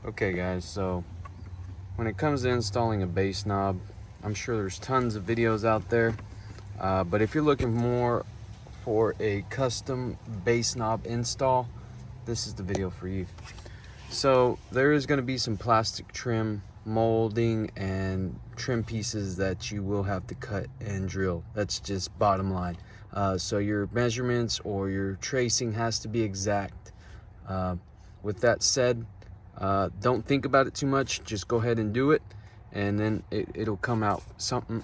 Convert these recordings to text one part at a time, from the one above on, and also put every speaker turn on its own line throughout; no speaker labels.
Okay guys, so when it comes to installing a bass knob, I'm sure there's tons of videos out there, but if you're looking more for a custom bass knob install, this is the video for you. So there is going to be some plastic trim, molding, and trim pieces that you will have to cut and drill. That's just bottom line. So your measurements or your tracing has to be exact. With that said, don't think about it too much. Just go ahead and do it, and then it'll come out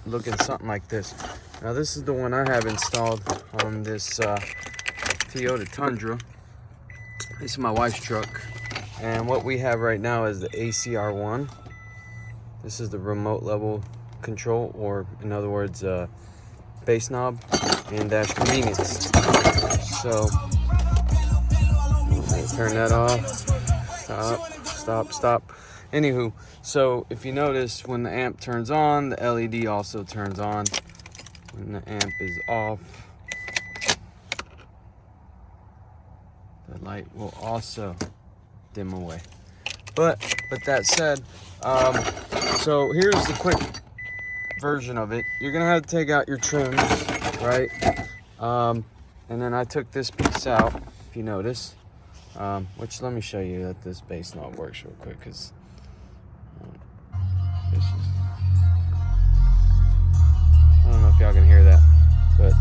looking something like this. Now this is the one I have installed on this Toyota Tundra. This is my wife's truck, and what we have right now is the ACR1. This is the remote level control, or in other words, bass knob and dash convenience. So turn that off. Stop. Anywho, so if you notice, when the amp turns on, the LED also turns on. When the amp is off, the light will also dim away. But that said, so here's the quick version of it. You're gonna have to take out your trims, right? And then I took this piece out, if you notice. Which, let me show you that this bass knob works real quick, because this is, I don't know if y'all can hear that, but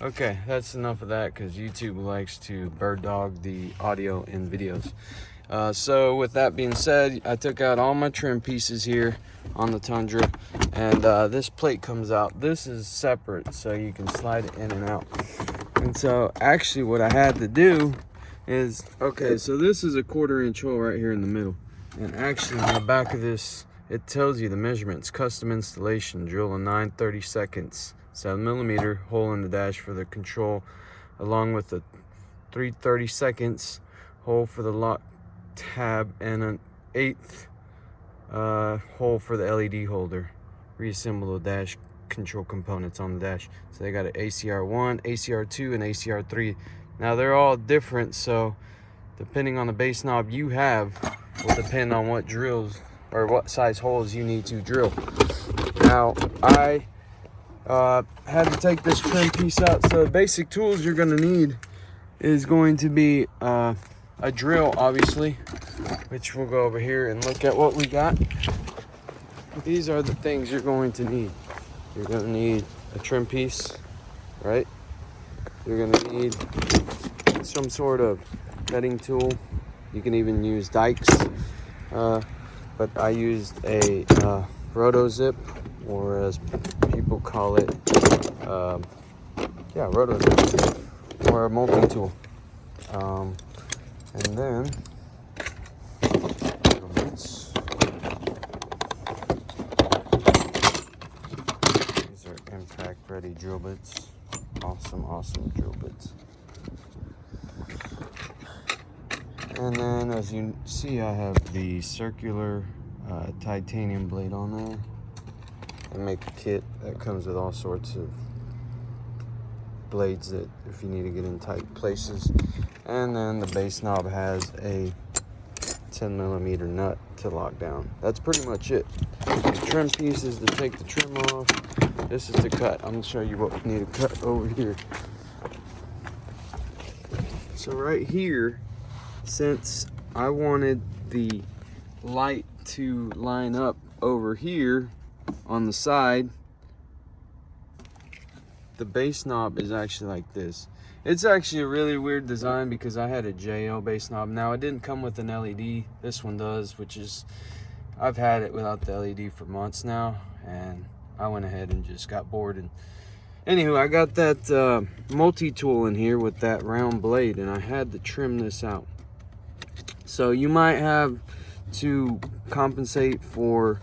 okay, that's enough of that, because YouTube likes to bird dog the audio in videos. So with that being said, I took out all my trim pieces here on the Tundra, and this plate comes out. This is separate, so you can slide it in and out. And so actually what I had to do is, okay, so this is a 1/4-inch hole right here in the middle, and actually on the back of this it tells you the measurements. Custom installation, drill a 9/30 seconds 7mm hole in the dash for the control, along with a 3/30 seconds hole for the lock tab, and an 1/8 hole for the LED holder. Reassemble the dash control components on the dash. So they got an ACR1, ACR2, and ACR3. Now they're all different, so depending on the bass knob you have will depend on what drills or what size holes you need to drill. Now I had to take this trim piece out, so the basic tools you're going to need is going to be a drill, obviously, which we'll go over here and look at what we got. These are the things you're going to need. You're going to need a trim piece, right? You're going to need some sort of cutting tool. You can even use dikes, but I used a roto zip, or as people call it, yeah, roto zip, or a multi-tool. And then these are impact ready drill bits. Awesome drill bits. And then, as you see, I have the circular titanium blade on there. I make a kit that comes with all sorts of blades that if you need to get in tight places. And then the bass knob has a 10mm nut to lock down. That's pretty much it. The trim piece is to take the trim off. This is to cut. I'm gonna show you what we need to cut over here. So right here, since I wanted the light to line up over here on the side, the bass knob is actually like this. It's actually a really weird design, because I had a JL bass knob. Now it didn't come with an LED. This one does, which is, I've had it without the LED for months now, and I went ahead and just got bored. And anywho, I got that multi-tool in here with that round blade, and I had to trim this out. So you might have to compensate for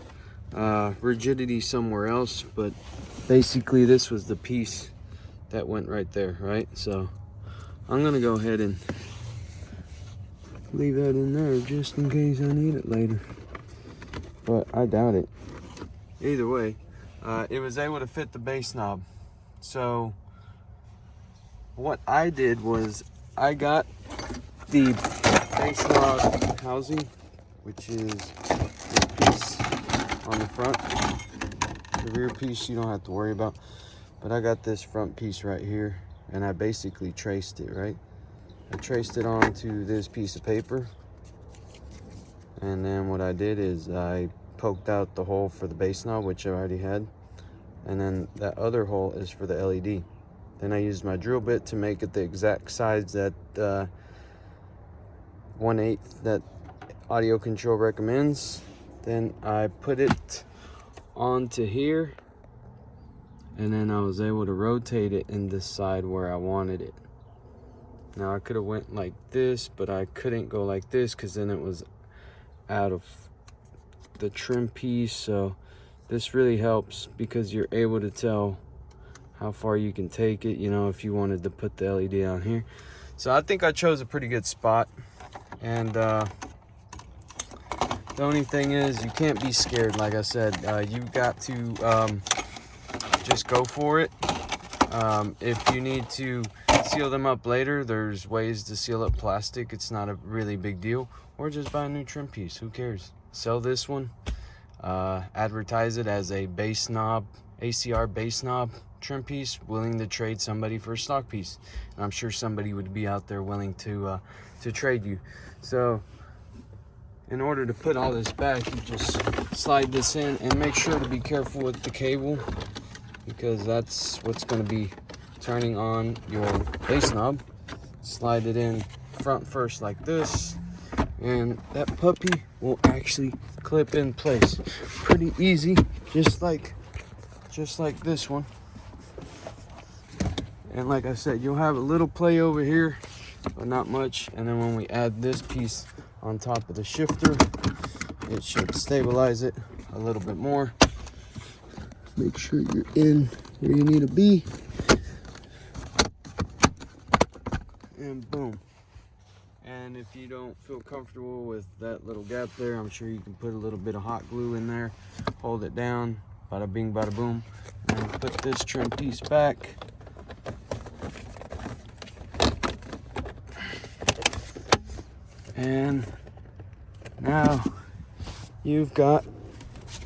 rigidity somewhere else, but basically this was the piece that went right there, right? So I'm gonna go ahead and leave that in there just in case I need it later, but I doubt it. Either way, it was able to fit the bass knob. So what I did was I got the base knob housing, which is this piece on the front. The rear piece you don't have to worry about, but I got this front piece right here, and I basically traced it, right? I traced it onto this piece of paper, and then what I did is I poked out the hole for the base knob, which I already had, and then that other hole is for the LED. Then I used my drill bit to make it the exact size that 1/8 that audio control recommends. Then I put it onto here, and then I was able to rotate it in this side where I wanted it. Now I could have went like this, but I couldn't go like this because then it was out of the trim piece. So this really helps because you're able to tell how far you can take it, you know, if you wanted to put the LED on here. So I think I chose a pretty good spot. And the only thing is, you can't be scared. Like I said, you got to just go for it. If you need to seal them up later, there's ways to seal up plastic. It's not a really big deal. Or just buy a new trim piece. Who cares? Sell this one. Advertise it as a base knob, ACR base knob trim piece, willing to trade somebody for a stock piece. And I'm sure somebody would be out there willing to trade you. So in order to put all this back, you just slide this in, and make sure to be careful with the cable, because that's what's going to be turning on your base knob. Slide it in front first like this, and that puppy will actually clip in place. Pretty easy, just like this one. And like I said, you'll have a little play over here, but not much. And then when we add this piece on top of the shifter, it should stabilize it a little bit more. Make sure you're in where you need to be, and boom. And if you don't feel comfortable with that little gap there, I'm sure you can put a little bit of hot glue in there, hold it down, bada bing bada boom, and put this trim piece back. And now you've got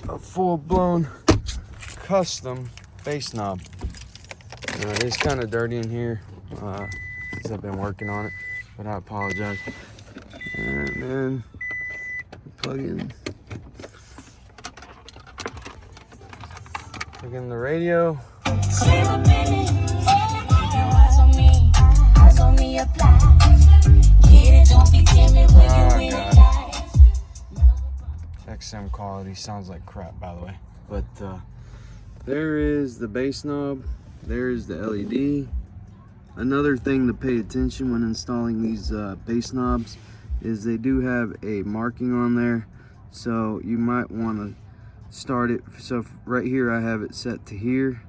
a full-blown custom base knob. It's kind of dirty in here since I've been working on it, but I apologize. And then plug in the radio. XM quality sounds like crap, by the way. But there is the base knob. There's the LED. Another thing to pay attention when installing these base knobs is they do have a marking on there, so you might want to start it. So right here I have it set to here,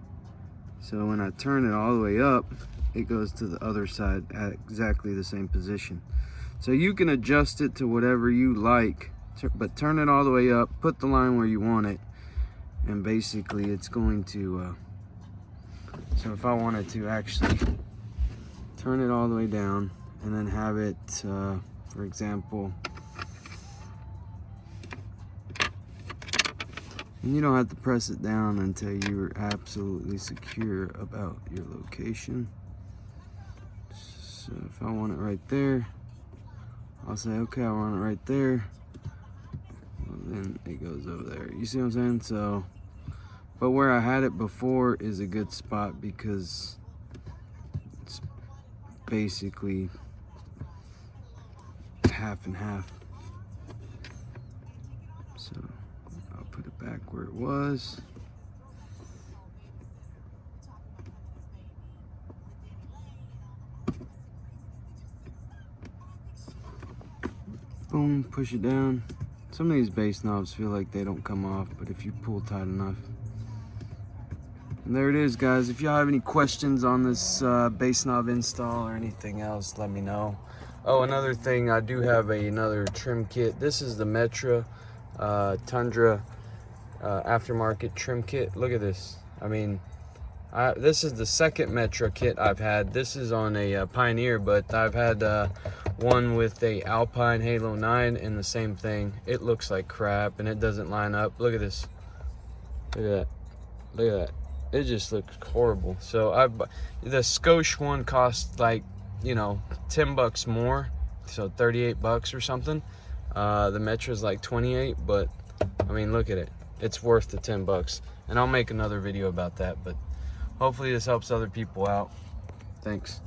so when I turn it all the way up, it goes to the other side at exactly the same position. So you can adjust it to whatever you like, but turn it all the way up, put the line where you want it, and basically it's going to so if I wanted to actually turn it all the way down and then have it for example, and you don't have to press it down until you're absolutely secure about your location. So if I want it right there, I'll say okay, I want it right there. Well, then it goes over there. You see what I'm saying? So, but where I had it before is a good spot because it's basically half and half. So I'll put it back where it was. Boom, push it down. Some of these base knobs feel like they don't come off, but if you pull tight enough. And there it is, guys. If y'all have any questions on this base knob install or anything else, let me know. Oh, another thing, I do have another trim kit. This is the Metra Tundra aftermarket trim kit. Look at this. I mean, This is the second Metra kit I've had. This is on a Pioneer, but I've had one with a Alpine Halo 9 and the same thing. It looks like crap and it doesn't line up. Look at this. Look at that. Look at that. It just looks horrible. So the Scotia one cost like, you know, 10 bucks more, so 38 bucks or something. The Metra's like 28, but I mean, look at it. It's worth the 10 bucks. And I'll make another video about that, but hopefully this helps other people out. Thanks.